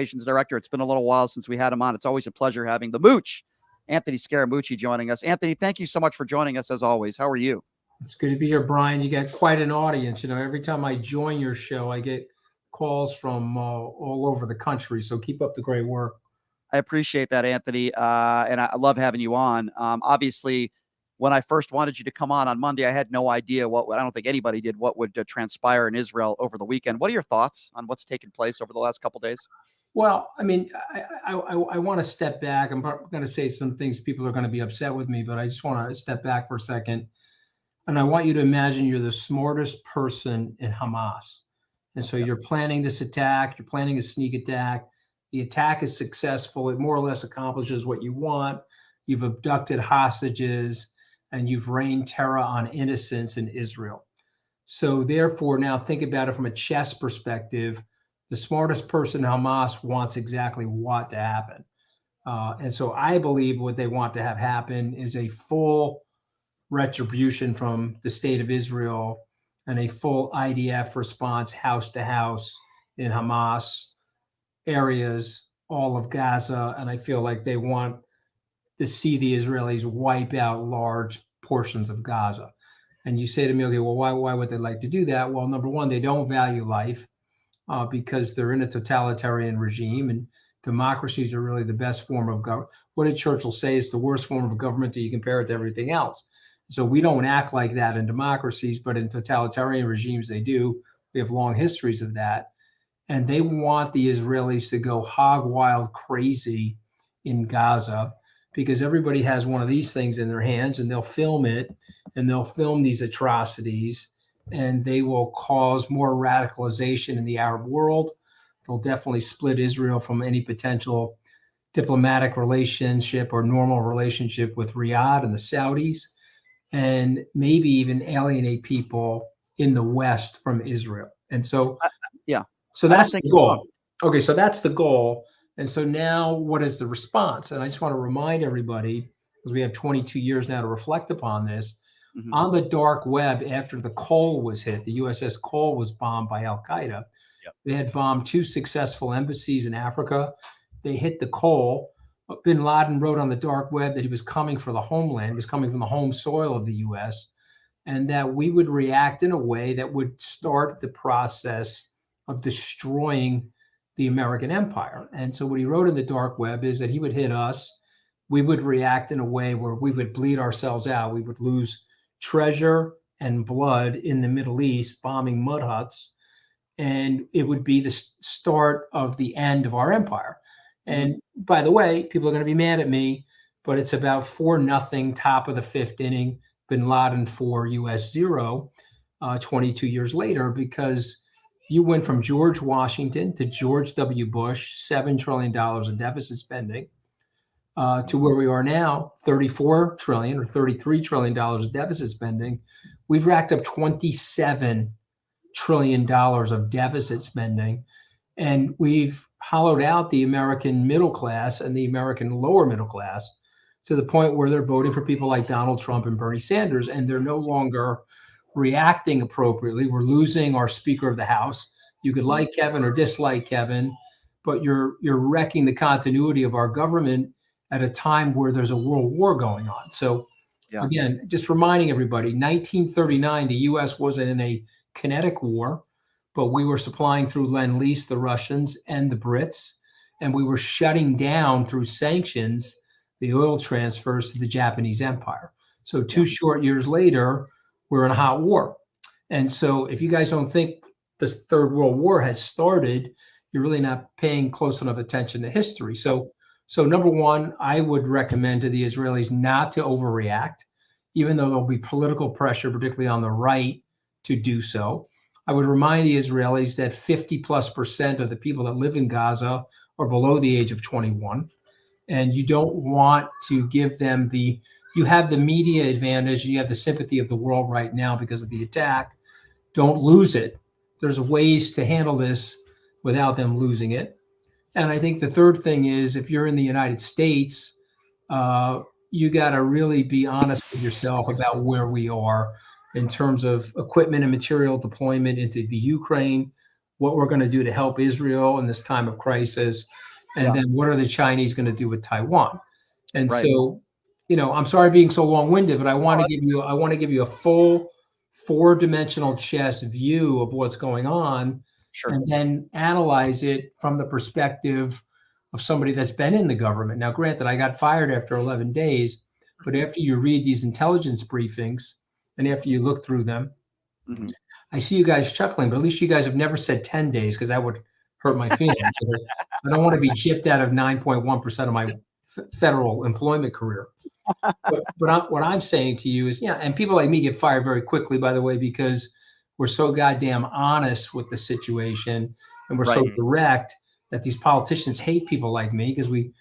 Director. It's been a little while since we had him on. It's always a pleasure having the Mooch, Anthony Scaramucci, joining us. Anthony, thank you so much for joining us as always. How are you? It's good to be here, Brian. You got quite an audience. You know, every time I join your show, I get calls from all over the country. So keep up the great work. I appreciate that, Anthony. And I love having you on. Obviously, when I first wanted you to come on Monday, I had no idea I don't think anybody did, what would transpire in Israel over the weekend. What are your thoughts on what's taken place over the last couple of days? Well, I mean, I want to step back. I'm going to say some things people are going to be upset with me, but I just want to step back for a second. And I want you to imagine you're the smartest person in Hamas. And so you're planning this attack, you're planning a sneak attack. The attack is successful. It more or less accomplishes what you want. You've abducted hostages and you've rained terror on innocents in Israel. So therefore, now think about it from a chess perspective. The smartest person in Hamas wants exactly what to happen. And so I believe what they want to have happen is a full retribution from the state of Israel and a full IDF response house to house in Hamas areas, all of Gaza. And I feel like they want to see the Israelis wipe out large portions of Gaza. And you say to me, okay, well, why would they like to do that? Well, number one, they don't value life because they're in a totalitarian regime, and democracies are really the best form of government. What did Churchill say? It's the worst form of government till you compare it to everything else. So we don't act like that in democracies, but in totalitarian regimes, they do. We have long histories of that. And they want the Israelis to go hog wild crazy in Gaza because everybody has one of these things in their hands and they'll film it and they'll film these atrocities and they will cause more radicalization in the Arab world. They'll definitely split Israel from any potential diplomatic relationship or normal relationship with Riyadh and the Saudis, and maybe even alienate people in the West from Israel. And so, so that's the goal. Okay, so that's the goal. And so now what is the response? And I just want to remind everybody, because we have 22 years now to reflect upon this, on the dark web after the Cole was hit, the USS Cole was bombed by Al-Qaeda. They had bombed 2 successful embassies in Africa. They hit the Cole. Bin Laden wrote on the dark web that he was coming for the homeland, he was coming from the home soil of the U.S., and that we would react in a way that would start the process of destroying the American empire. And so what he wrote in the dark web is that he would hit us. We would react in a way where we would bleed ourselves out. We would lose treasure and blood in the Middle East, bombing mud huts, and it would be the start of the end of our empire. And by the way, people are going to be mad at me, but it's about 4-0, top of the 5th inning, Bin Laden 4, US 0, 22 years later, because you went from George Washington to George W. Bush, $7 trillion in deficit spending, to where we are now, $34 trillion or $33 trillion of deficit spending. We've racked up $27 trillion of deficit spending. And we've hollowed out the American middle class and the American lower middle class to the point where they're voting for people like Donald Trump and Bernie Sanders, and they're no longer reacting appropriately. We're losing our Speaker of the House. You could like Kevin or dislike Kevin, but you're wrecking the continuity of our government at a time where there's a world war going on. So again, just reminding everybody, 1939, the U.S. wasn't in a kinetic war, but we were supplying through Lend-Lease the Russians and the Brits, and we were shutting down through sanctions the oil transfers to the Japanese Empire. So 2 short years later, we're in a hot war. And so if you guys don't think this Third World War has started, you're really not paying close enough attention to history. So number one, I would recommend to the Israelis not to overreact, even though there'll be political pressure, particularly on the right, to do so. I would remind the Israelis that 50+% of the people that live in Gaza are below the age of 21. And you don't want to give them you have the media advantage and you have the sympathy of the world right now because of the attack. Don't lose it. There's ways to handle this without them losing it. And I think the third thing is, if you're in the United States, you got to really be honest with yourself about where we are in terms of equipment and material deployment into the Ukraine. what we're going to do to help Israel in this time of crisis, and then what are the Chinese going to do with Taiwan? And so, I'm sorry being so long-winded, but I want to give you a full 4-dimensional chess view of what's going on, and then analyze it from the perspective of somebody that's been in the government. Now, granted, I got fired after 11 days, but after you read these intelligence briefings and after you look through them, I see you guys chuckling, but at least you guys have never said 10 days, because that would hurt my feelings. I don't want to be chipped out of 9.1% of my federal employment career. But what I'm saying to you is, and people like me get fired very quickly, by the way, because we're so goddamn honest with the situation, and we're so direct that these politicians hate people like me, because we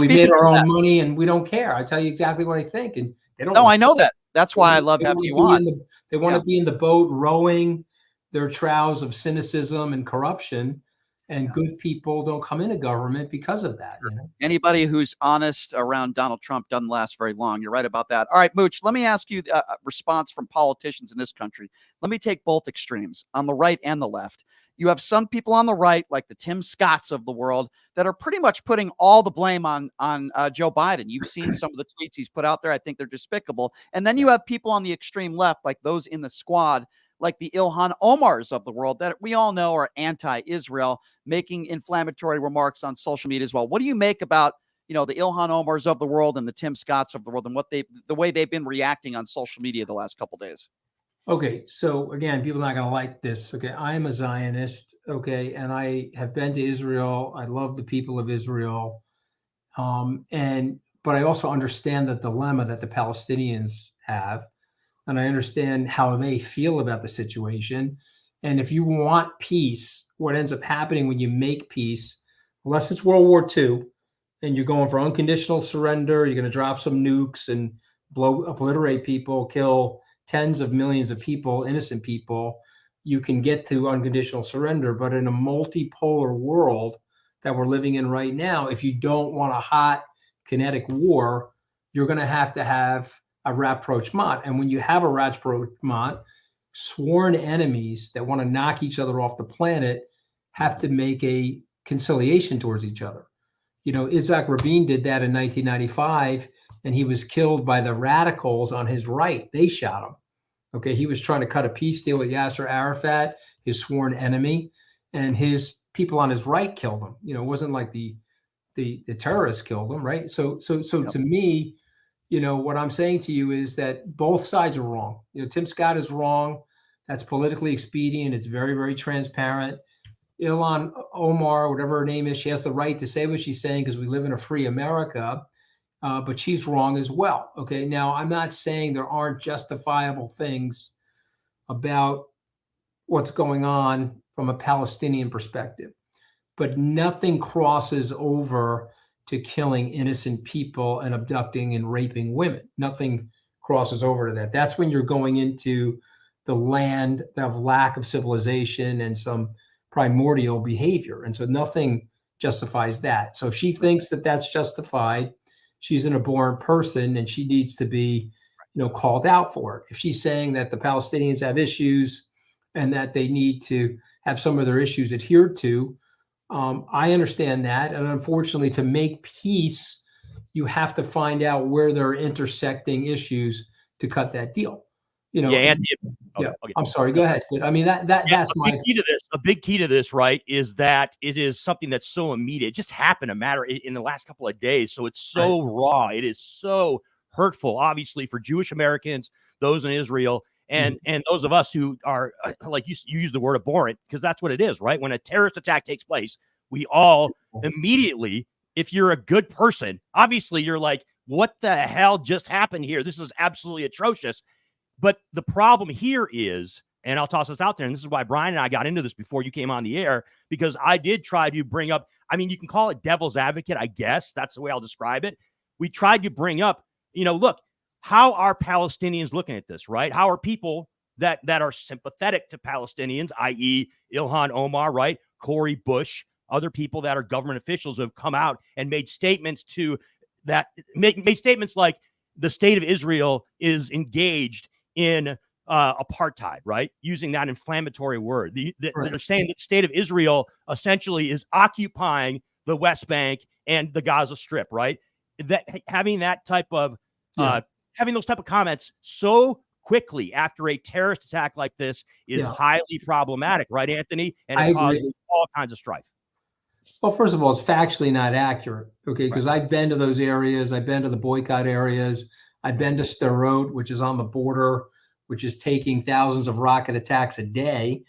made our own money and we don't care. I tell you exactly what I think, and they don't. No, I know that. That's why I love having you on. They want to be in the boat rowing their troughs of cynicism and corruption, and good people don't come into government because of that. Anybody who's honest around Donald Trump doesn't last very long. You're right about that. All right, Mooch, let me ask you a response from politicians in this country. Let me take both extremes, on the right and the left. You have some people on the right, like the Tim Scotts of the world, that are pretty much putting all the blame on Joe Biden. You've seen some of the tweets he's put out there. I think they're despicable. And then you have people on the extreme left, like those in the squad, like the Ilhan Omars of the world, that we all know are anti-Israel, making inflammatory remarks on social media as well. What do you make about, the Ilhan Omars of the world and the Tim Scotts of the world, and the way they've been reacting on social media the last couple of days? Okay, so again, people are not going to like this. Okay, I am a Zionist. Okay, and I have been to Israel. I love the people of Israel, but I also understand the dilemma that the Palestinians have, and I understand how they feel about the situation. And if you want peace, what ends up happening when you make peace, unless it's World War II, and you're going for unconditional surrender, you're going to drop some nukes and obliterate people, kill tens of millions of people, innocent people, you can get to unconditional surrender. But in a multipolar world that we're living in right now, if you don't want a hot kinetic war, you're going to have a rapprochement. And when you have a rapprochement, sworn enemies that want to knock each other off the planet have to make a conciliation towards each other. Isaac Rabin did that in 1995, and he was killed by the radicals on his right. They shot him. Okay, he was trying to cut a peace deal with Yasser Arafat, his sworn enemy, and his people on his right killed him. It wasn't like the terrorists killed him, right? So to me, what I'm saying to you is that both sides are wrong. Tim Scott is wrong. That's politically expedient. It's very, very transparent. Ilhan Omar, whatever her name is, she has the right to say what she's saying because we live in a free America. But she's wrong as well. Okay, now I'm not saying there aren't justifiable things about what's going on from a Palestinian perspective, but nothing crosses over to killing innocent people and abducting and raping women. Nothing crosses over to that. That's when you're going into the land of lack of civilization and some primordial behavior. And so nothing justifies that. So if she thinks that that's justified, she's an abhorrent person and she needs to be, called out for it. If she's saying that the Palestinians have issues and that they need to have some of their issues adhered to, I understand that. And unfortunately, to make peace, you have to find out where there are intersecting issues to cut that deal. Anthony, okay. I'm sorry. Go ahead. I mean, that's my key to this. A big key to this, right, is that it is something that's so immediate. It just happened in the last couple of days. So it's so raw. It is so hurtful, obviously, for Jewish Americans, those in Israel, and those of us who are, like you use the word abhorrent, because that's what it is, right? When a terrorist attack takes place, we all immediately, if you're a good person, obviously you're like, what the hell just happened here? This is absolutely atrocious. But the problem here is, and I'll toss this out there, and this is why Brian and I got into this before you came on the air, because I did try to bring up, you can call it devil's advocate, I guess. That's the way I'll describe it. We tried to bring up, look, how are Palestinians looking at this, right? How are people that are sympathetic to Palestinians, i.e. Ilhan Omar, right? Cori Bush, other people that are government officials who have come out and made statements made statements like the state of Israel is engaged in apartheid, right? Using that inflammatory word. They're saying that the state of Israel essentially is occupying the West Bank and the Gaza Strip, right? That having that type of having those type of comments so quickly after a terrorist attack like this is highly problematic, right, Anthony? And it causes all kinds of strife. Well, first of all, it's factually not accurate, okay? Because I've been to those areas. I've been to the boycott areas. I've been to Sderot, which is on the border, which is taking thousands of rocket attacks a day,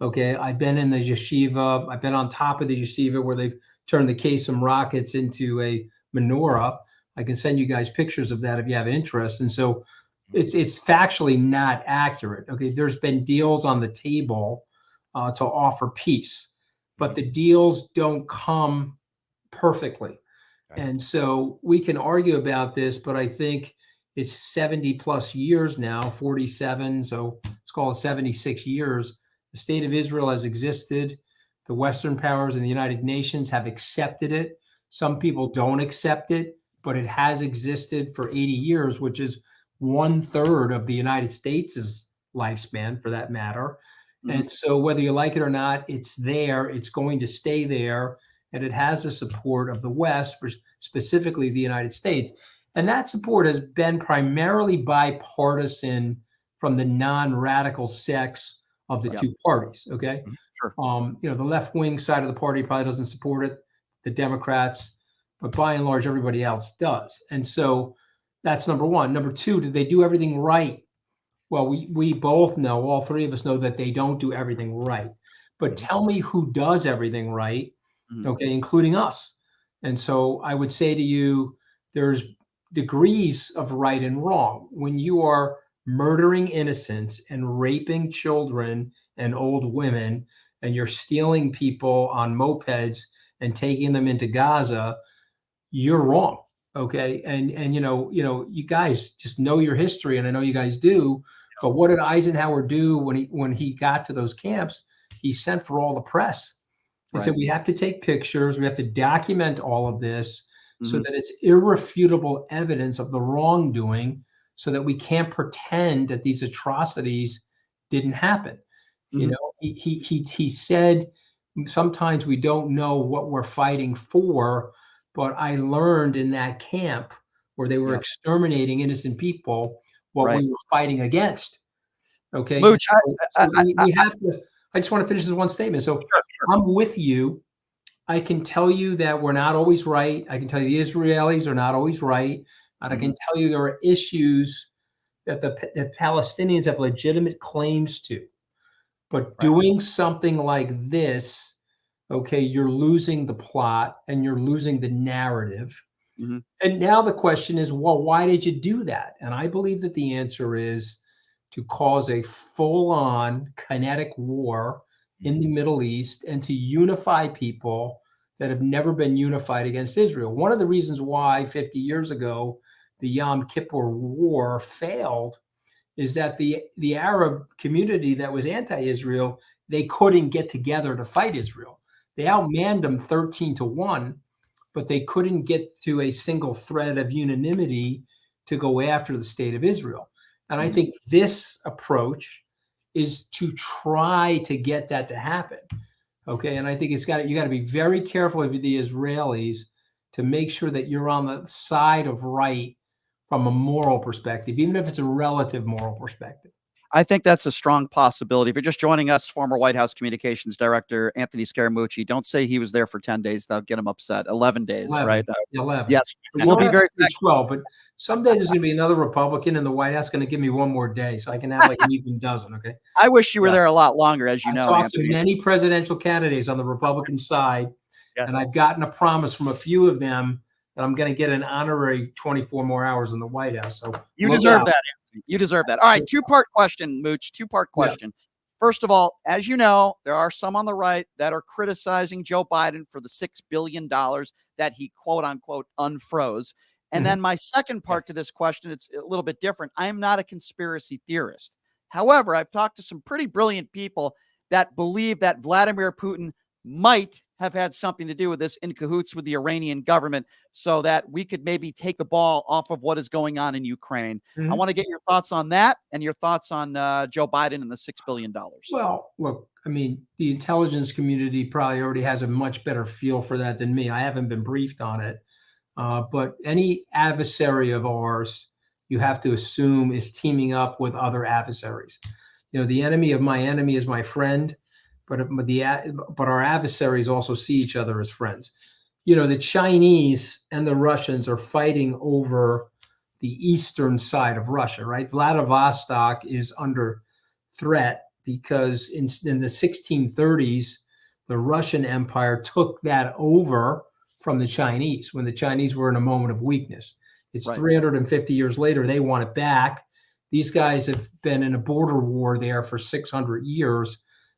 okay? I've been in the yeshiva. I've been on top of the yeshiva where they've turned the Kasem rockets into a menorah. I can send you guys pictures of that if you have interest. And so it's factually not accurate, okay? There's been deals on the table to offer peace, but the deals don't come perfectly. And so we can argue about this, but I think it's 70 plus years now, 47. So let's call it 76 years. The state of Israel has existed. The Western powers and the United Nations have accepted it. Some people don't accept it, but it has existed for 80 years, which is 1/3 of the United States' lifespan for that matter. And so whether you like it or not, it's there, it's going to stay there, and it has the support of the West, specifically the United States. And that support has been primarily bipartisan from the non-radical sects of the two parties, okay? Sure. The left-wing side of the party probably doesn't support it, the Democrats, but by and large, everybody else does. And so that's number one. Number two, did they do everything right? Well, we both know, all three of us know that they don't do everything right. But tell me who does everything right, okay, including us. And so I would say to you, there's degrees of right and wrong. When you are murdering innocents and raping children and old women, and you're stealing people on mopeds and taking them into Gaza, you're wrong. Okay. And you guys just know your history, and I know you guys do. But what did Eisenhower do when he got to those camps? He sent for all the press. He said, we have to take pictures. We have to document all of this so that it's irrefutable evidence of the wrongdoing, so that we can't pretend that these atrocities didn't happen. He said, sometimes we don't know what we're fighting for, but I learned in that camp where they were exterminating innocent people what we were fighting against. Okay. Mooch, we have to, I just want to finish this one statement. So I'm with you. I can tell you that we're not always right. I can tell you the Israelis are not always right. And I can tell you there are issues that the Palestinians have legitimate claims to. But doing something like this, okay, you're losing the plot and you're losing the narrative. And now the question is, well, why did you do that? And I believe that the answer is to cause a full-on kinetic war in the Middle East and to unify people that have never been unified against Israel. One of the reasons why 50 years ago the Yom Kippur War failed is that the Arab community that was anti-Israel, they couldn't get together to fight Israel. They outmanned them 13-1, but they couldn't get to a single thread of unanimity to go after the state of Israel. And I think this approach is to try to get that to happen. Okay. And I think you got to be very careful with the Israelis to make sure that you're on the side of right from a moral perspective, even if it's a relative moral perspective. I think that's a strong possibility. If you're just joining us, former White House Communications Director Anthony Scaramucci, don't say he was there for 10 days. That'll get him upset. 11 days, 11, right? 11. Yes. We'll be very 12, but someday there's going to be another Republican in the White House going to give me one more day so I can have like an even dozen, okay? I wish you were there a lot longer, as you know. I've talked to many presidential candidates on the Republican side, and I've gotten a promise from a few of them that I'm going to get an honorary 24 more hours in the White House. So you deserve that, Anthony. You deserve that. All right, two-part question, Mooch. Two-part question. First of all, as you know, there are some on the right that are criticizing Joe Biden for the $6 billion that he, quote unquote, unfroze. And then my second part to this question, it's a little bit different. I am not a conspiracy theorist. However, I've talked to some pretty brilliant people that believe that Vladimir Putin might have had something to do with this, in cahoots with the Iranian government, so that we could maybe take the ball off of what is going on in Ukraine. I want to get your thoughts on that and your thoughts on Joe Biden and the $6 billion. Well, look, I mean, the intelligence community probably already has a much better feel for that than me. I haven't been briefed on it. But any adversary of ours, you have to assume, is teaming up with other adversaries. The enemy of my enemy is my friend, but our adversaries also see each other as friends. The Chinese and the Russians are fighting over the eastern side of Russia, right? Vladivostok is under threat because in the 1630s, the Russian Empire took that over from the Chinese when the Chinese were in a moment of weakness. It's right. 350 years later, they want it back. These guys have been in a border war there for 600 years,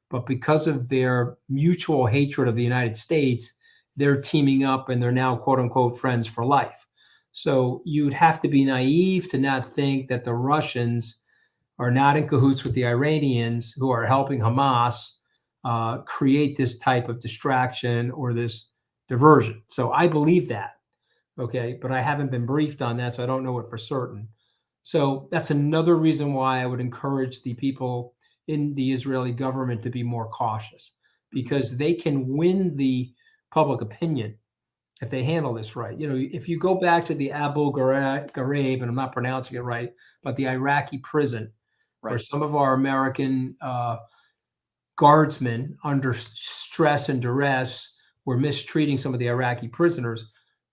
but because of their mutual hatred of the United States, they're teaming up and they're now, quote unquote, friends for life. So you'd have to be naive to not think that the Russians are not in cahoots with the Iranians, who are helping Hamas create this type of distraction or this diversion. So I believe that, okay, but I haven't been briefed on that, so I don't know it for certain. So that's another reason why I would encourage the people in the Israeli government to be more cautious, because they can win the public opinion if they handle this right. If you go back to the Abu Ghraib, and I'm not pronouncing it right, but the Iraqi prison, right, where some of our American guardsmen under stress and duress were mistreating some of the Iraqi prisoners,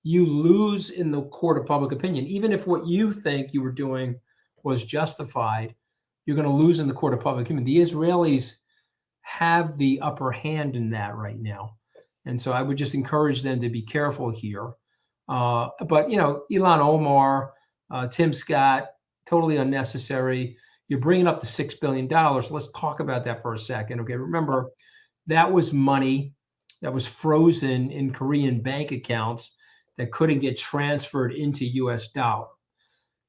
you lose in the court of public opinion. Even if what you think you were doing was justified, you're going to lose in the court of public opinion. The Israelis have the upper hand in that right now. And so I would just encourage them to be careful here. But, Ilhan Omar, Tim Scott, totally unnecessary. You're bringing up the $6 billion. Let's talk about that for a second. Okay, remember, that was money that was frozen in Korean bank accounts that couldn't get transferred into US dollar.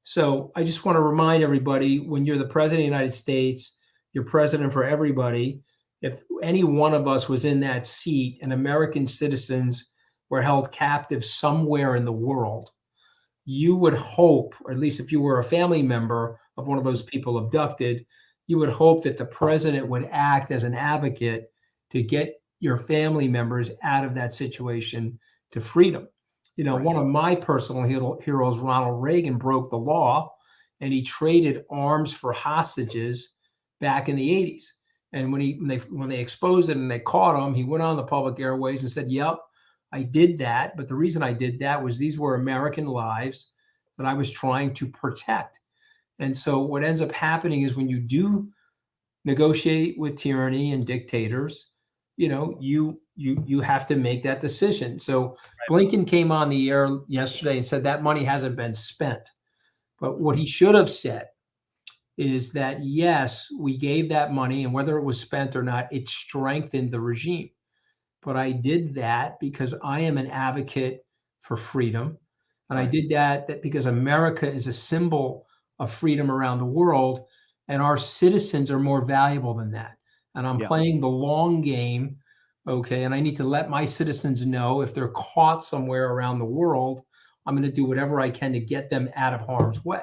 So I just want to remind everybody, when you're the president of the United States, you're president for everybody. If any one of us was in that seat and American citizens were held captive somewhere in the world, you would hope, or at least if you were a family member of one of those people abducted, you would hope that the president would act as an advocate to get your family members out of that situation to freedom. Right. One of my personal heroes, Ronald Reagan, broke the law, and he traded arms for hostages back in the 80s. And when they exposed it and they caught him, he went on the public airways and said, "Yep, I did that. But the reason I did that was these were American lives that I was trying to protect." And so what ends up happening is when you do negotiate with tyranny and dictators, you have to make that decision. So Blinken came on the air yesterday and said that money hasn't been spent. But what he should have said is that, yes, we gave that money, and whether it was spent or not, it strengthened the regime. But I did that because I am an advocate for freedom. And I did that because America is a symbol of freedom around the world, and our citizens are more valuable than that. And I'm playing the long game, okay? And I need to let my citizens know if they're caught somewhere around the world, I'm going to do whatever I can to get them out of harm's way.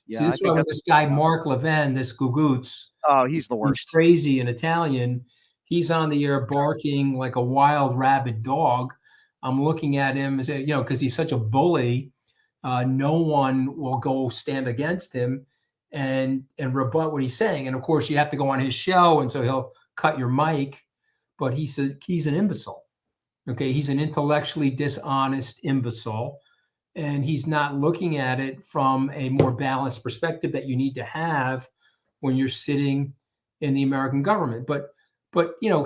Yeah, so this is why this guy, Mark Levin, this Gugutz, he's the worst. He's crazy in Italian. He's on the air barking like a wild rabid dog. I'm looking at him and say, because he's such a bully, no one will go stand against him and rebut what he's saying. And of course, you have to go on his show, and so he'll cut your mic. But he's an imbecile. Okay, he's an intellectually dishonest imbecile, and he's not looking at it from a more balanced perspective that you need to have when you're sitting in the American government. But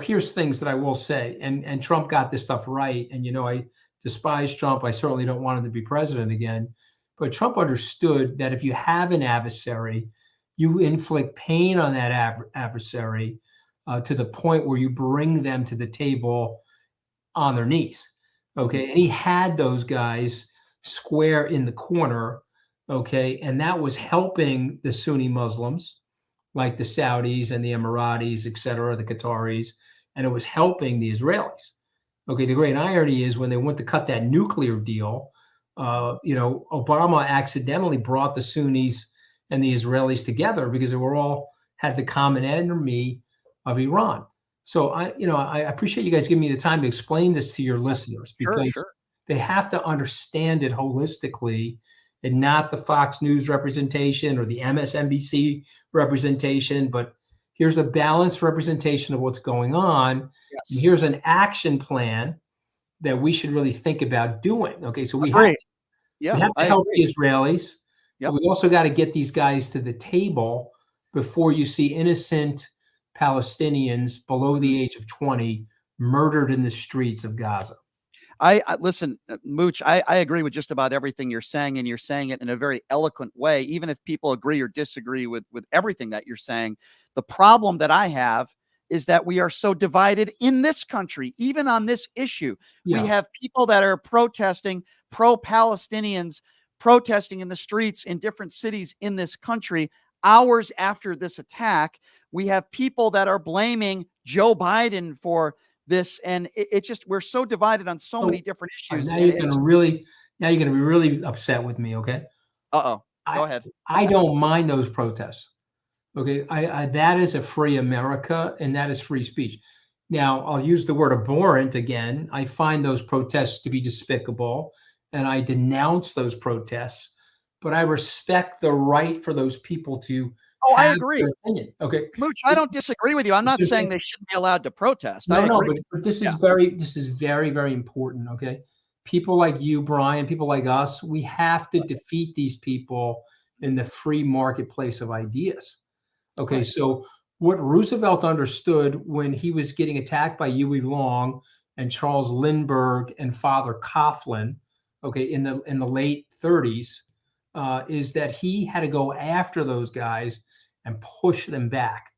here's things that I will say, and Trump got this stuff right. And I despise Trump. I certainly don't want him to be president again. But Trump understood that if you have an adversary, you inflict pain on that adversary to the point where you bring them to the table on their knees. Okay, and he had those guys square in the corner. Okay, and that was helping the Sunni Muslims, like the Saudis and the Emiratis, et cetera, the Qataris, and it was helping the Israelis. Okay, the great irony is when they went to cut that nuclear deal, Obama accidentally brought the Sunnis and the Israelis together because they were all had the common enemy of Iran. So I appreciate you guys giving me the time to explain this to your listeners because Sure. they have to understand it holistically and not the Fox News representation or the MSNBC representation, but here's a balanced representation of what's going on. Yes. And here's an action plan that we should really think about doing. Okay, so we Agree. have to help the Israelis. Yep. But we also got to get these guys to the table before you see innocent Palestinians below the age of 20 murdered in the streets of Gaza. I listen, Mooch, I agree with just about everything you're saying, and you're saying it in a very eloquent way, even if people agree or disagree with everything that you're saying. The problem that I have is that we are so divided in this country, even on this issue. Yeah. We have people that are protesting, pro-Palestinians, protesting in the streets in different cities in this country hours after this attack. We have people that are blaming Joe Biden for this, and it just, we're so divided on so many different issues. Now you're going to be really upset with me, okay? Go ahead. I don't mind those protests. Okay, that is a free America, and that is free speech. Now, I'll use the word abhorrent again. I find those protests to be despicable, and I denounce those protests, but I respect the right for those people to I agree. their opinion. Okay, Mooch, I don't disagree with you. I'm not saying they shouldn't be allowed to protest. But this is very, very important. Okay, people like you, Brian, people like us, we have to defeat these people in the free marketplace of ideas. Okay, so what Roosevelt understood when he was getting attacked by Huey Long and Charles Lindbergh and Father Coughlin, okay, in the late 30s, is that he had to go after those guys and push them back.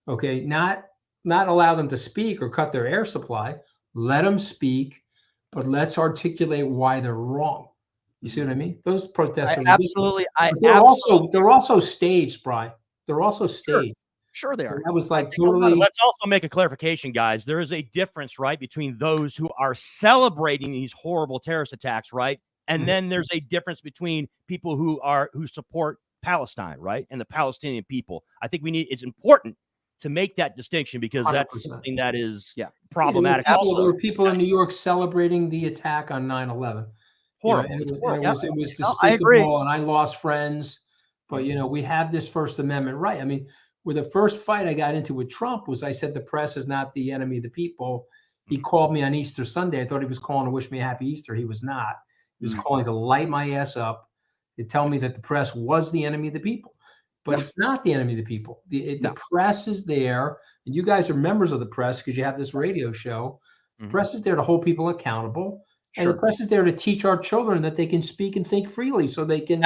Okay, not allow them to speak or cut their air supply. Let them speak, but let's articulate why they're wrong. You see what I mean? Those protests are absolutely. They're also staged, Brian. They're also staged. Sure they are. And that was like totally. Let's also make a clarification, guys. There is a difference, right, between those who are celebrating these horrible terrorist attacks, right? And then there's a difference between people who support Palestine, right? And the Palestinian people. I think it's important to make that distinction because 100%. That's something that is problematic. There were people in New York celebrating the attack on 9/11. Horrible. It was despicable, I agree. and I lost friends. But we have this First Amendment right. I mean, where the first fight I got into with Trump was I said the press is not the enemy of the people. He called me on Easter Sunday. I thought he was calling to wish me a happy Easter. He was not. He was calling to light my ass up, to tell me that the press was the enemy of the people. But it's not the enemy of the people. The press is there, and you guys are members of the press because you have this radio show. The press is there to hold people accountable. And the press is there to teach our children that they can speak and think freely so they can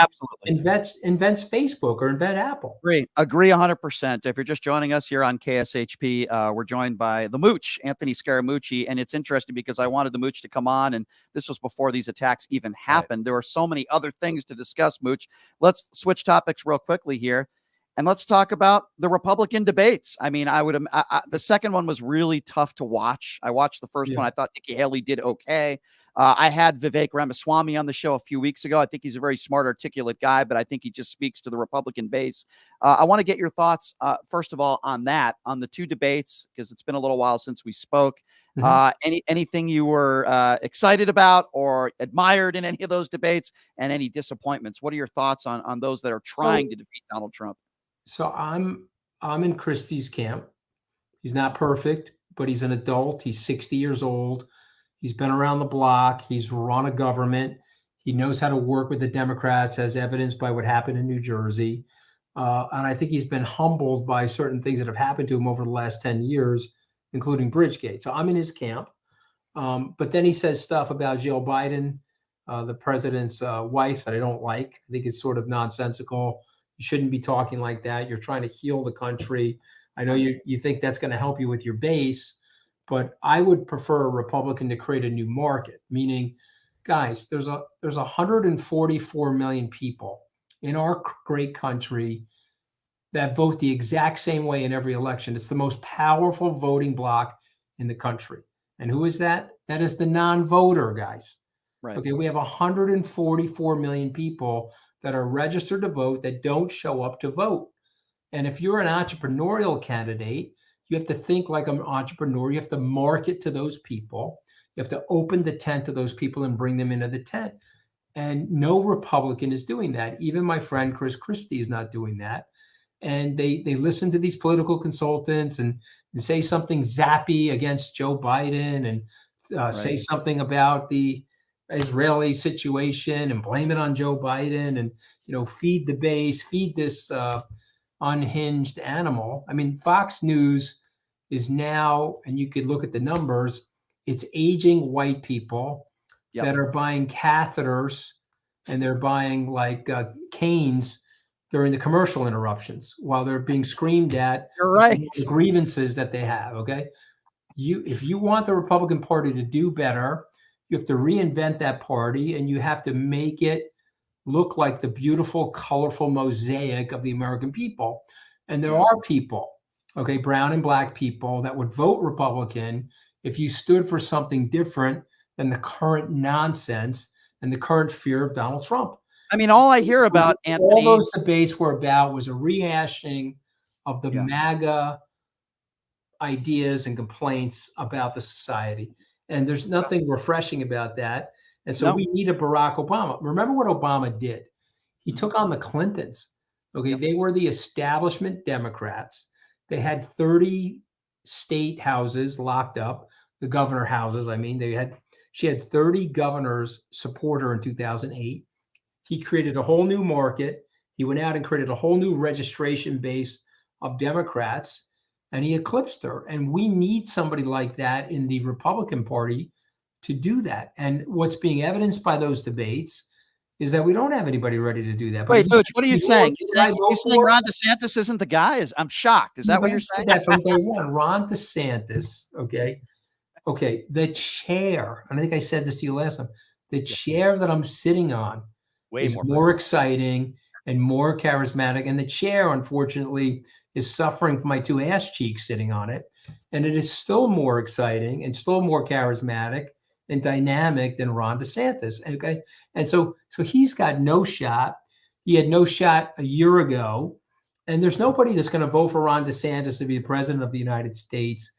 invent Facebook or invent Apple. Agree 100%. If you're just joining us here on KSHP, we're joined by the Mooch, Anthony Scaramucci. And it's interesting because I wanted the Mooch to come on, and this was before these attacks even happened. There were so many other things to discuss, Mooch. Let's switch topics real quickly here. And let's talk about the Republican debates. I mean, the second one was really tough to watch. I watched the first one. I thought Nikki Haley did okay. I had Vivek Ramaswamy on the show a few weeks ago. I think he's a very smart, articulate guy, but I think he just speaks to the Republican base. I want to get your thoughts, first of all, on the two debates, because it's been a little while since we spoke. Anything you were excited about or admired in any of those debates, and any disappointments? What are your thoughts on those that are trying to defeat Donald Trump? So I'm in Christie's camp. He's not perfect, but he's an adult. He's 60 years old. He's been around the block. He's run a government. He knows how to work with the Democrats, as evidenced by what happened in New Jersey. And I think he's been humbled by certain things that have happened to him over the last 10 years, including Bridgegate. So I'm in his camp. But then he says stuff about Jill Biden, the president's wife, that I don't like. I think it's sort of nonsensical. You shouldn't be talking like that. You're trying to heal the country. I know you think that's going to help you with your base, but I would prefer a Republican to create a new market, meaning, guys, there's 144 million people in our great country that vote the exact same way in every election. It's the most powerful voting bloc in the country. And who is that? That is the non-voter, guys. Right. Okay, we have 144 million people that are registered to vote that don't show up to vote. And if you're an entrepreneurial candidate, you have to think like an entrepreneur. You have to market to those people. You have to open the tent to those people and bring them into the tent. And no Republican is doing that. Even my friend Chris Christie is not doing that. And they listen to these political consultants and say something zappy against Joe Biden and say something about the Israeli situation and blame it on Joe Biden and, feed the base, feed this unhinged animal. I mean, Fox News is now, and you could look at the numbers, it's aging white people that are buying catheters and they're buying like canes during the commercial interruptions while they're being screamed at. You're right. The grievances that they have. Okay. If you want the Republican Party to do better, you have to reinvent that party and you have to make it look like the beautiful, colorful mosaic of the American people. And there are people, okay, brown and black people that would vote Republican if you stood for something different than the current nonsense and the current fear of Donald Trump. I mean, all I hear about, Anthony, all those debates were about was a rehashing of the MAGA ideas and complaints about the society. And there's nothing refreshing about that. And so we need a Barack Obama. Remember what Obama did? He took on the Clintons. Okay. They were the establishment Democrats. They had 30 state houses locked up, the governor houses. I mean, she had 30 governors support her in 2008. He created a whole new market. He went out and created a whole new registration base of Democrats, and he eclipsed her. And we need somebody like that in the Republican Party to do that. And what's being evidenced by those debates is that we don't have anybody ready to do that. Wait, Mooch, what are you saying? You're saying Ron DeSantis isn't the guy? I'm shocked. Is that what you're saying? That from day one, Ron DeSantis, okay, the chair, and I think I said this to you last time, the chair that I'm sitting on is more exciting and more charismatic. And the chair, unfortunately, is suffering from my two ass cheeks sitting on it. And it is still more exciting and still more charismatic and dynamic than Ron DeSantis. Okay. And so he's got no shot. He had no shot a year ago. And there's nobody that's going to vote for Ron DeSantis to be the president of the United States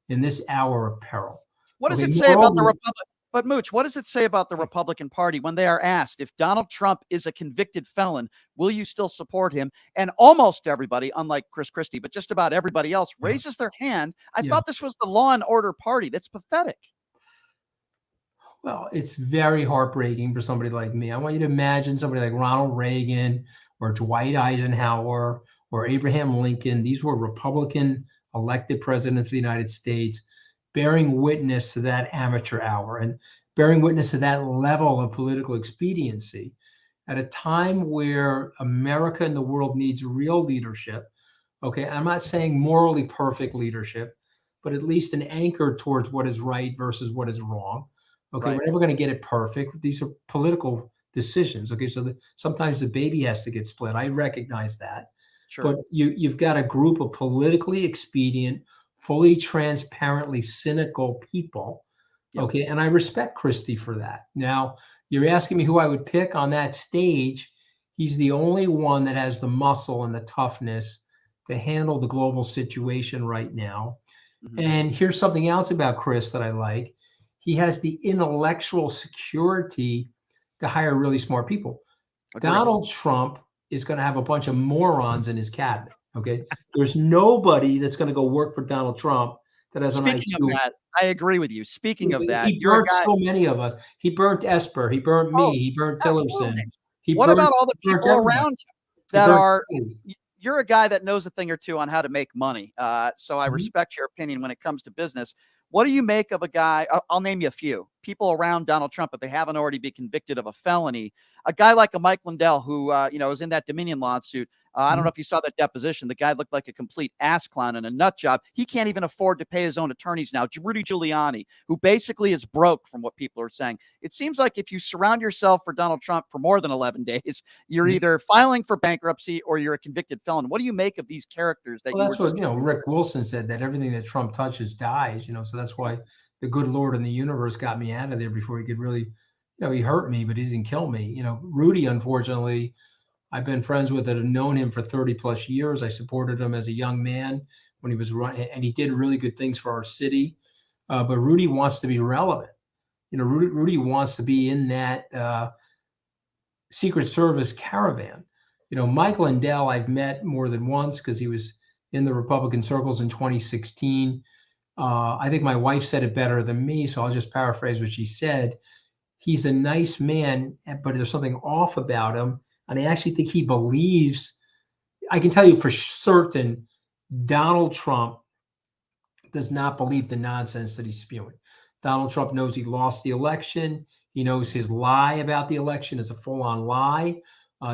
in this hour of peril. What does it say about the Republican? But Mooch, what does it say about the Republican Party when they are asked if Donald Trump is a convicted felon, will you still support him? And almost everybody, unlike Chris Christie, but just about everybody else raises their hand. I thought this was the law and order party. That's pathetic. Well, it's very heartbreaking for somebody like me. I want you to imagine somebody like Ronald Reagan or Dwight Eisenhower or Abraham Lincoln. These were Republican elected presidents of the United States, bearing witness to that amateur hour and bearing witness to that level of political expediency at a time where America and the world needs real leadership. Okay, I'm not saying morally perfect leadership, but at least an anchor towards what is right versus what is wrong. Okay, we're never going to get it perfect. These are political decisions. Okay, so sometimes the baby has to get split. I recognize that. Sure. But you've got a group of politically expedient, fully transparently cynical people. Okay. And I respect Christie for that. Now, you're asking me who I would pick on that stage. He's the only one that has the muscle and the toughness to handle the global situation right now. Mm-hmm. And here's something else about Chris that I like. He has the intellectual security to hire really smart people. Agreed. Donald Trump is going to have a bunch of morons in his cabinet. Okay. There's nobody that's going to go work for Donald Trump that has an IQ. Speaking of that, I agree with you. Speaking of that, he burnt so many of us. He burnt Esper. He burnt me. He burnt Tillerson. What about all the people around him that are? You're a guy that knows a thing or two on how to make money. So I respect your opinion when it comes to business. What do you make of a guy? I'll name you a few people around Donald Trump, if they haven't already been convicted of a felony. A guy like a Mike Lindell, who was in that Dominion lawsuit. I don't know if you saw that deposition. The guy looked like a complete ass clown and a nut job. He can't even afford to pay his own attorneys now. Rudy Giuliani, who basically is broke from what people are saying. It seems like if you surround yourself for Donald Trump for more than 11 days, you're either filing for bankruptcy or you're a convicted felon. What do you make of these characters? That's what Rick Wilson said, that everything that Trump touches dies. So that's why the good Lord in the universe got me out of there before he could really, he hurt me, but he didn't kill me. Rudy, unfortunately, I've been friends with and known him for 30 plus years. I supported him as a young man when he was running, and he did really good things for our city. But Rudy wants to be relevant. Rudy wants to be in that Secret Service caravan. Mike Lindell, I've met more than once because he was in the Republican circles in 2016. I think my wife said it better than me, so I'll just paraphrase what she said. He's a nice man, but there's something off about him. And I actually think he believes, I can tell you for certain, Donald Trump does not believe the nonsense that he's spewing. Donald Trump knows he lost the election. He knows his lie about the election is a full-on lie.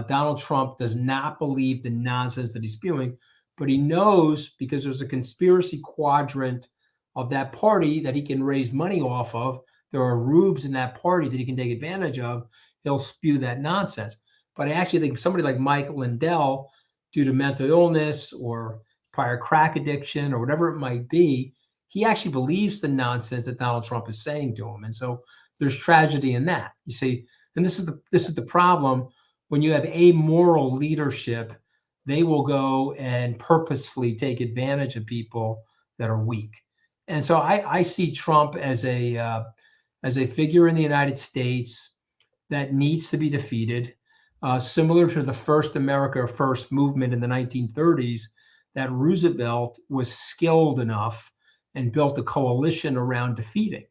Donald Trump does not believe the nonsense that he's spewing, but he knows because there's a conspiracy quadrant of that party that he can raise money off of. There are rubes in that party that he can take advantage of. He'll spew that nonsense. But I actually think somebody like Mike Lindell, due to mental illness or prior crack addiction or whatever it might be, he actually believes the nonsense that Donald Trump is saying to him. And so there's tragedy in that. You see, and this is the problem. When you have amoral leadership, they will go and purposefully take advantage of people that are weak. And so I see Trump as a figure in the United States that needs to be defeated, similar to the first America First movement in the 1930s, that Roosevelt was skilled enough and built a coalition around defeating.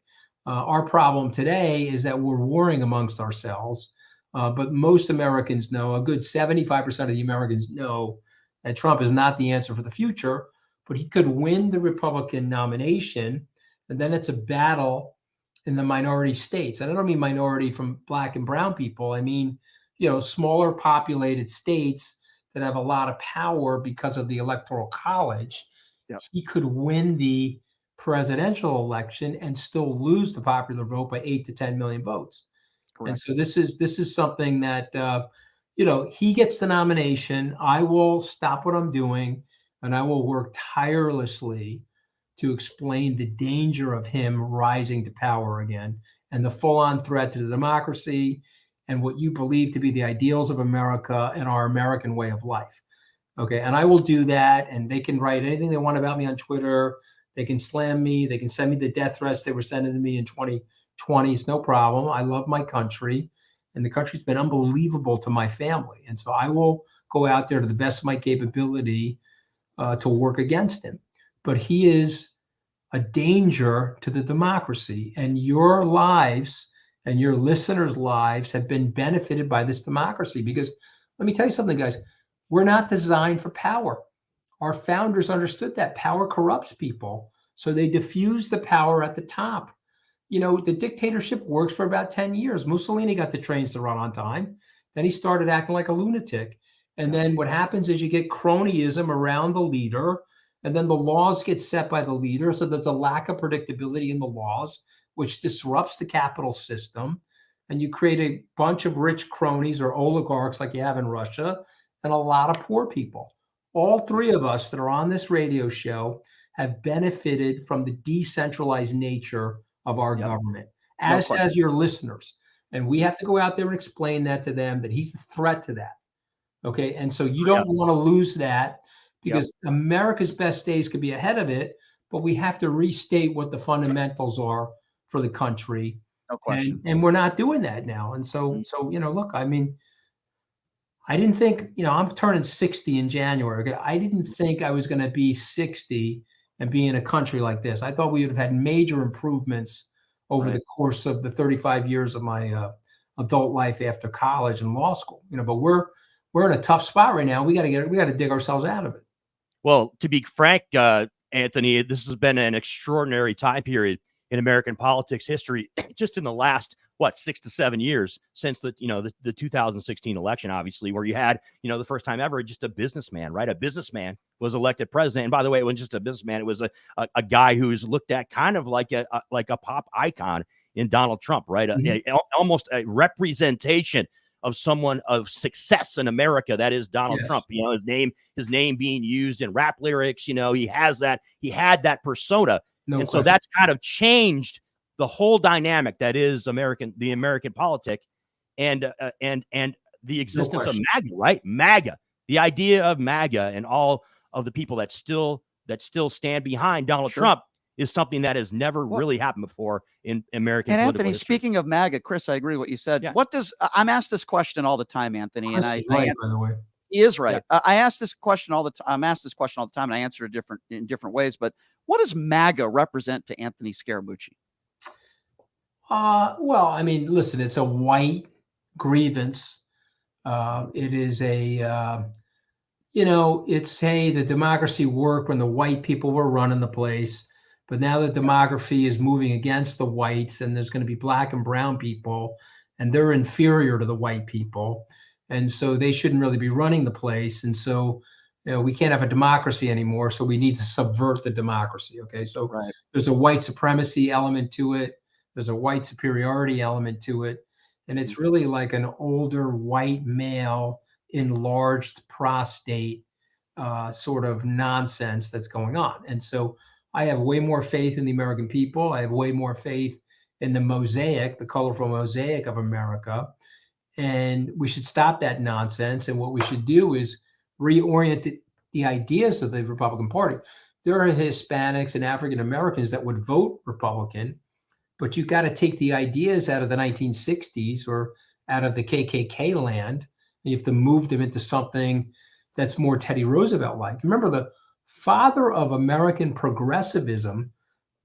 Our problem today is that we're warring amongst ourselves, but most Americans know, a good 75% of the Americans know that Trump is not the answer for the future, but he could win the Republican nomination, and then it's a battle in the minority states. And I don't mean minority from black and brown people. I mean, smaller populated states that have a lot of power because of the Electoral College. Yep. He could win the presidential election and still lose the popular vote by 8 to 10 million votes. Correct. And so this is something that, he gets the nomination. I will stop what I'm doing and I will work tirelessly to explain the danger of him rising to power again and the full-on threat to the democracy and what you believe to be the ideals of America and our American way of life. Okay. And I will do that. And they can write anything they want about me on Twitter. They can slam me. They can send me the death threats they were sending to me in 2020. It's no problem. I love my country, and the country's been unbelievable to my family. And so I will go out there to the best of my capability to work against him. But he is a danger to the democracy, and your lives and your listeners' lives have been benefited by this democracy. Because let me tell you something, guys, we're not designed for power. Our founders understood that power corrupts people. So they diffuse the power at the top. The dictatorship works for about 10 years. Mussolini got the trains to run on time. Then he started acting like a lunatic. And then what happens is you get cronyism around the leader, and then the laws get set by the leader. So there's a lack of predictability in the laws, which disrupts the capital system. And you create a bunch of rich cronies or oligarchs like you have in Russia, and a lot of poor people. All three of us that are on this radio show have benefited from the decentralized nature of our government, as has your listeners. And we have to go out there and explain that to them, that he's the threat to that. Okay. And so you don't want to lose that, because America's best days could be ahead of it, but we have to restate what the fundamentals are for the country. No question. And we're not doing that now. And so, look, I mean, I didn't think, I'm turning 60 in January. Okay? I didn't think I was going to be 60 and be in a country like this. I thought we would have had major improvements over the course of the 35 years of my adult life after college and law school. But we're in a tough spot right now. We got to dig ourselves out of it. Well, to be frank, Anthony, this has been an extraordinary time period in American politics history, just in the last 6 to 7 years since the 2016 election, obviously, where you had, the first time ever, just a businessman, right? A businessman was elected president. And by the way, it wasn't just a businessman. It was a guy who's looked at kind of like a pop icon in Donald Trump, right? Almost a representation of someone of success in America. That is Donald Trump. His name being used in rap lyrics. He had that persona. So that's kind of changed the whole dynamic that is the American politic, and the existence of MAGA, right? MAGA, the idea of MAGA, and all of the people that still stand behind Donald Trump is something that has never really happened before in American and political Anthony, history. speaking of MAGA, Chris, I agree with what you said. Yeah. I'm asked this question all the time, Anthony, Chris and is right, by the way. he is right. I ask this question all the time. I'm asked this question all the time, and I answer it in different ways. But what does MAGA represent to Anthony Scaramucci? Well, I mean, listen, it's a white grievance. It is it's the democracy worked when the white people were running the place, but now the demography is moving against the whites, and there's going to be black and brown people, and they're inferior to the white people, and so they shouldn't really be running the place, and so we can't have a democracy anymore, so we need to subvert the democracy. Okay, so there's a white supremacy element to it. There's a white superiority element to it. And it's really like an older white male, enlarged prostate sort of nonsense that's going on. And so I have way more faith in the American people. I have way more faith in the mosaic, the colorful mosaic of America. And we should stop that nonsense. And what we should do is reorient the ideas of the Republican Party. There are Hispanics and African Americans that would vote Republican, but you got to take the ideas out of the 1960s or out of the KKK land, and you have to move them into something that's more Teddy Roosevelt-like. Remember, the father of American progressivism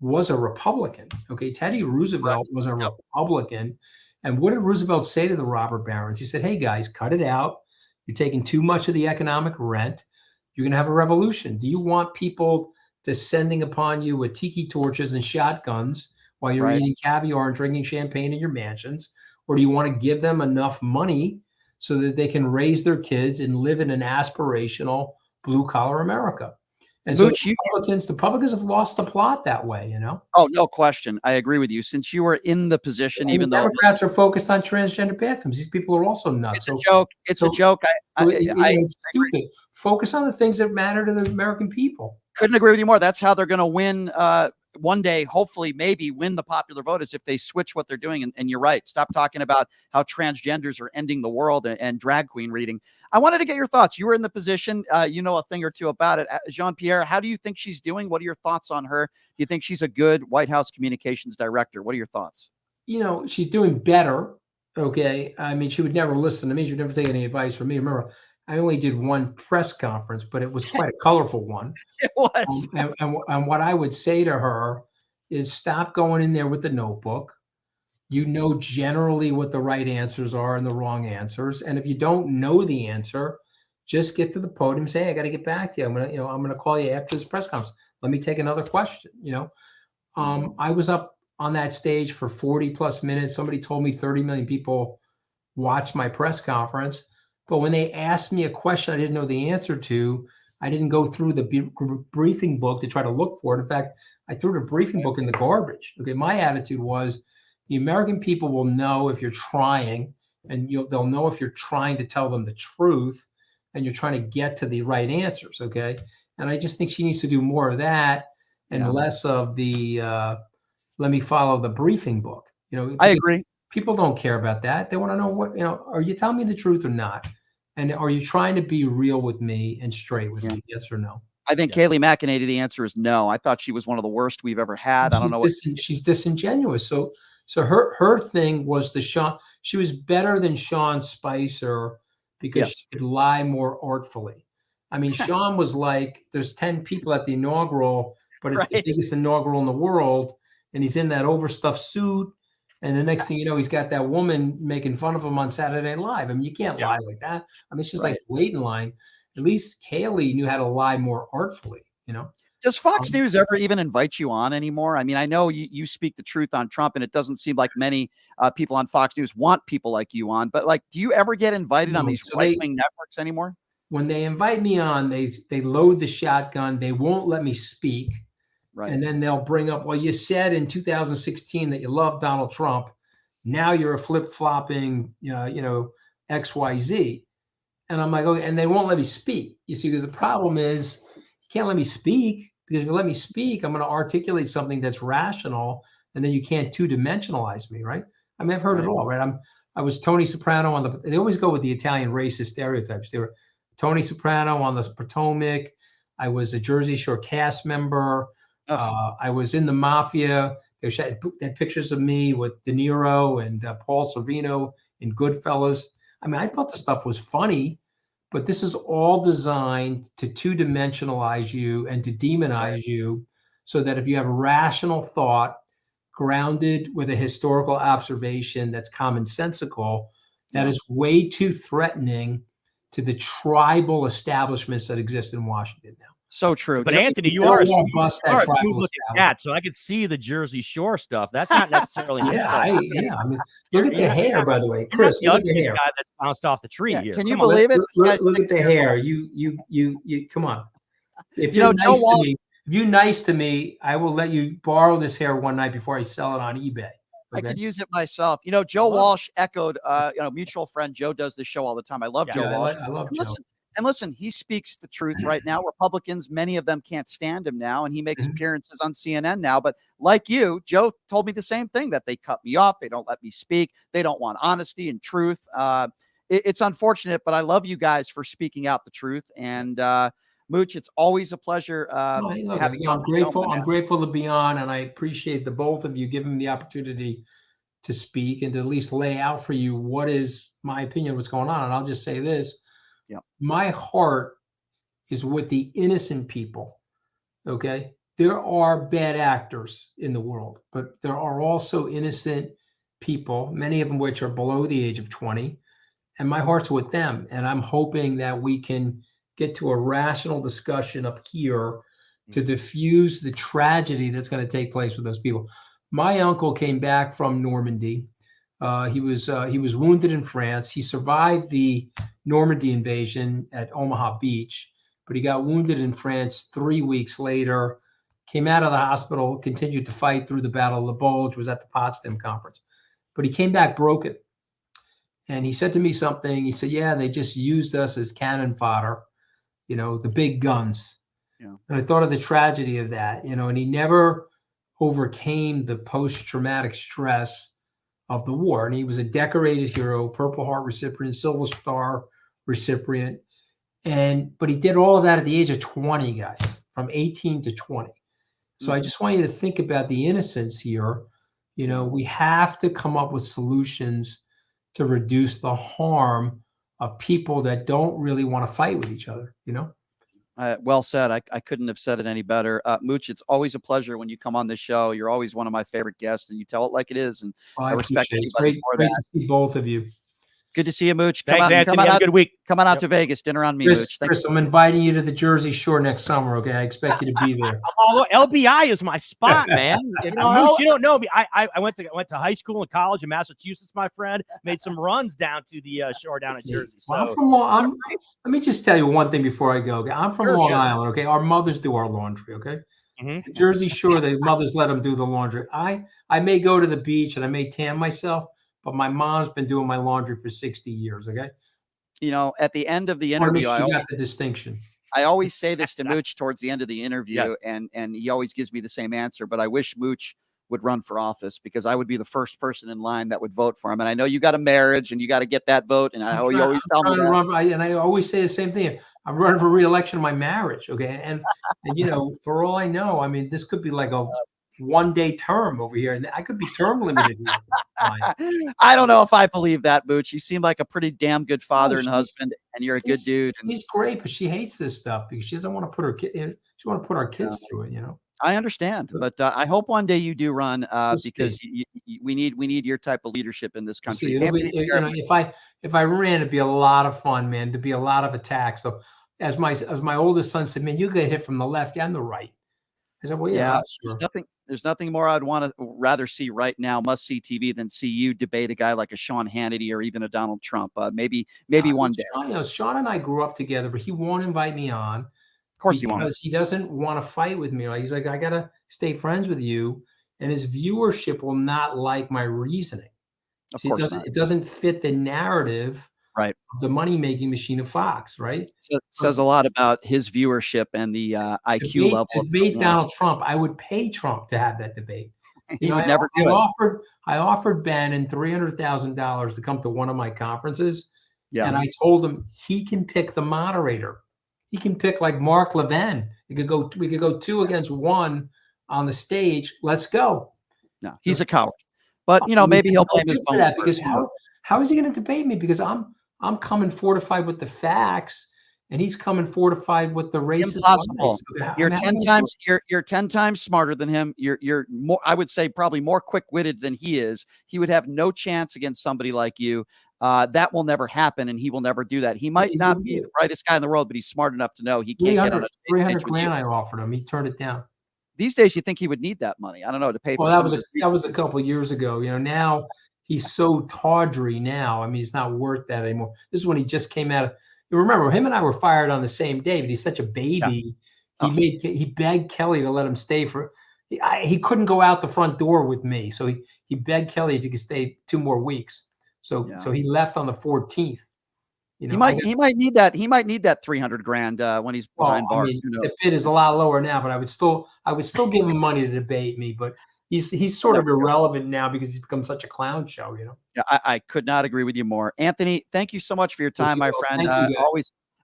was a Republican. Okay, Teddy Roosevelt was a Republican. And what did Roosevelt say to the robber barons? He said, hey, guys, cut it out. You're taking too much of the economic rent. You're going to have a revolution. Do you want people descending upon you with tiki torches and shotguns while you're eating caviar and drinking champagne in your mansions? Or do you want to give them enough money so that they can raise their kids and live in an aspirational blue-collar America? And so Mooch, the Republicans have lost the plot that way, Oh, no question. I agree with you. Since you were in the position, even though Democrats are focused on transgender bathrooms, these people are also nuts. It's a joke. It's a joke. It's stupid. Focus on the things that matter to the American people. Couldn't agree with you more. That's how they're going to win one day, hopefully, maybe win the popular vote, is if they switch what they're doing. And you're right. Stop talking about how transgenders are ending the world and drag queen reading. I wanted to get your thoughts. You were in the position. You know a thing or two about it. Jean-Pierre, how do you think she's doing? What are your thoughts on her? Do you think she's a good White House communications director? What are your thoughts? She's doing better. Okay. I mean, she would never listen to me. She would never take any advice from me. Remember, I only did one press conference, but it was quite a colorful one. It was. And what I would say to her is stop going in there with the notebook. You know generally what the right answers are and the wrong answers. And if you don't know the answer, just get to the podium and say, hey, I got to get back to you. I'm gonna call you after this press conference. Let me take another question. I was up on that stage for 40 plus minutes. Somebody told me 30 million people watched my press conference. But when they asked me a question I didn't know the answer to, I didn't go through the briefing book to try to look for it. In fact, I threw the briefing book in the garbage. Okay, my attitude was the American people will know if you're trying, and they'll know if you're trying to tell them the truth and you're trying to get to the right answers. Okay, and I just think she needs to do more of that and less of the let me follow the briefing book. I agree. People don't care about that. They want to know what, are you telling me the truth or not? And are you trying to be real with me and straight with me? Yes or no? I think Kayleigh McEnany, the answer is no. I thought she was one of the worst we've ever had. I don't know. She's disingenuous. So her thing was she was better than Sean Spicer because she could lie more artfully. I mean, Sean was like, there's 10 people at the inaugural, but it's the biggest inaugural in the world. And he's in that overstuffed suit. And the next thing you know, he's got that woman making fun of him on Saturday Night Live. I mean, you can't lie like that. I mean, it's just like blatant lying. At least Kayleigh knew how to lie more artfully, Does Fox News ever even invite you on anymore? I mean, I know you speak the truth on Trump, and it doesn't seem like many people on Fox News want people like you on. But do you ever get invited on these right-wing networks anymore? When they invite me on, they load the shotgun. They won't let me speak. Right. And then they'll bring up, well, you said in 2016 that you love Donald Trump. Now you're a flip-flopping, XYZ. And I'm like, okay, and they won't let me speak. You see, because the problem is you can't let me speak, because if you let me speak, I'm going to articulate something that's rational and then you can't two-dimensionalize me, right? I mean, I've heard it all, right? I was Tony Soprano on the. They always go with the Italian racist stereotypes. They were Tony Soprano on the Potomac. I was a Jersey Shore cast member. I was in the mafia. They had pictures of me with De Niro and Paul Sorvino in Goodfellas. I mean, I thought the stuff was funny, but this is all designed to two-dimensionalize you and to demonize you, so that if you have rational thought grounded with a historical observation that's commonsensical, that is way too threatening to the tribal establishments that exist in Washington now. So true. But Anthony, you are a smooth look at that, so I could see the Jersey Shore stuff. That's not necessarily I mean, look at the hair, by the way, Chris. Look at the hair. Guy that's bounced off the tree here. Can you believe it? Look at the hair. You come on. If you're nice to me, I will let you borrow this hair one night before I sell it on eBay. I could use it myself. Joe Walsh echoed, mutual friend Joe does this show all the time. I love Joe Walsh. I love Joe. Listen, he speaks the truth right now. Republicans, many of them can't stand him now, and he makes appearances on CNN now. But like you, Joe told me the same thing, that they cut me off. They don't let me speak. They don't want honesty and truth. It's unfortunate, but I love you guys for speaking out the truth. And Mooch, it's always a pleasure having you on the show. I'm grateful to be on, and I appreciate the both of you giving me the opportunity to speak and to at least lay out for you what is my opinion, what's going on. And I'll just say this. My heart is with the innocent people. Okay. There are bad actors in the world, but there are also innocent people, many of them which are below the age of 20. And my heart's with them. And I'm hoping that we can get to a rational discussion up here to diffuse the tragedy that's going to take place with those people. My uncle came back from Normandy. He was wounded in France. He survived the Normandy invasion at Omaha Beach, but he got wounded in France 3 weeks later, came out of the hospital, continued to fight through the Battle of the Bulge, was at the Potsdam Conference. But he came back broken. And he said to me something. He said, yeah, they just used us as cannon fodder, the big guns. Yeah. And I thought of the tragedy of that, and he never overcame the post-traumatic stress of the war. And he was a decorated hero, Purple Heart recipient, Silver Star recipient. But he did all of that at the age of 20, guys, from 18 to 20. So I just want you to think about the innocence here. We have to come up with solutions to reduce the harm of people that don't really want to fight with each other, Well said. I couldn't have said it any better. Mooch, it's always a pleasure when you come on this show. You're always one of my favorite guests, and you tell it like it is. And I respect anybody for that. Great to see both of you. Good to see you, Mooch. Thanks, Anthony. Have a good week. Come on out to Vegas. Dinner on me, Mooch. Chris, I'm inviting you to the Jersey Shore next summer, okay? I expect you to be there. LBI is my spot, man. Mooch, you don't know me. I went to high school and college in Massachusetts, my friend. Made some runs down to the shore down in Jersey. So. Let me just tell you one thing before I go. Okay? I'm from Long Island, okay? Our mothers do our laundry, okay? The Jersey Shore, the mothers let them do the laundry. I may go to the beach and I may tan myself, but my mom's been doing my laundry for 60 years, okay? At the end of the interview, I got the distinction. I always say this to Mooch towards the end of the interview, and he always gives me the same answer, but I wish Mooch would run for office, because I would be the first person in line that would vote for him. And I know you got a marriage and you got to get that vote, and I know you always tell me that. And I always say the same thing. I'm running for re-election in my marriage, okay? And for all I know, I mean, this could be like a one-day term over here, and I could be term limited. I don't know if I believe that, Mooch. You seem like a pretty damn good father and husband, and you're a good dude. And he's great, but she hates this stuff because she doesn't want to put her kid. She want to put our kids through it, I understand, but I hope one day you do run, because we need your type of leadership in this country. If I ran, it'd be a lot of fun, man. There'd be a lot of attacks. So as my oldest son said, man, you get hit from the left and the right. I said, well, yeah. There's nothing more I'd rather see right now, must see TV, than see you debate a guy like a Sean Hannity or even a Donald Trump. Maybe one day. Sean and I grew up together, but he won't invite me on. Of course he won't. Because he doesn't want to fight with me. He's like, I got to stay friends with you. And his viewership will not like my reasoning. It doesn't fit the narrative of the money-making machine of Fox, right? So it says a lot about his viewership and the IQ level. Debate Donald Trump. I would pay Trump to have that debate. He would never do it. I offered Bannon $300,000 to come to one of my conferences. Yeah. And I told him he can pick the moderator. He can pick like Mark Levin. We could go 2 against 1 on the stage. Let's go. No, he's a coward. But maybe he'll blame his for that, because how is he going to debate me? Because I'm coming fortified with the facts, and he's coming fortified with the racist. Impossible. You're 10 times smarter than him. You're more, I would say, probably more quick-witted than he is. He would have no chance against somebody like you. That will never happen, and he will never do that. He might not be the brightest guy in the world, but he's smart enough to know he can't get on a $300 grand I offered him. He turned it down. These days, you think he would need that money? I don't know, to pay for. Well, that was a couple of years ago. Now he's so tawdry now. I mean, he's not worth that anymore. This is when he just came out of. You remember, him and I were fired on the same day, but he's such a baby. Yeah. He begged Kelly to let him stay for. He couldn't go out the front door with me, so he begged Kelly if he could stay 2 more weeks. So he left on the 14th. He might need that. He might need that $300 grand when he's behind bars. The bid is a lot lower now, but I would still give him money to debate me. But he's sort of irrelevant now because he's become such a clown show. Yeah, I could not agree with you more, Anthony. Thank you so much for your time, my friend.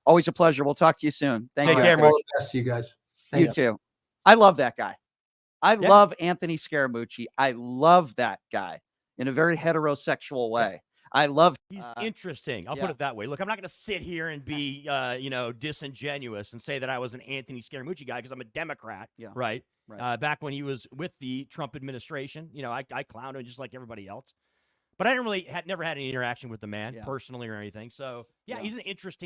Always a pleasure. We'll talk to you soon. Thank you. Take care. All the best to you guys. You too. I love that guy. I love Anthony Scaramucci. I love that guy in a very heterosexual way. I love. He's interesting. I'll put it that way. Look, I'm not going to sit here and be, disingenuous and say that I was an Anthony Scaramucci guy because I'm a Democrat, right? Back when he was with the Trump administration, I clowned him just like everybody else. But I never had any interaction with the man personally or anything. So, he's an interesting.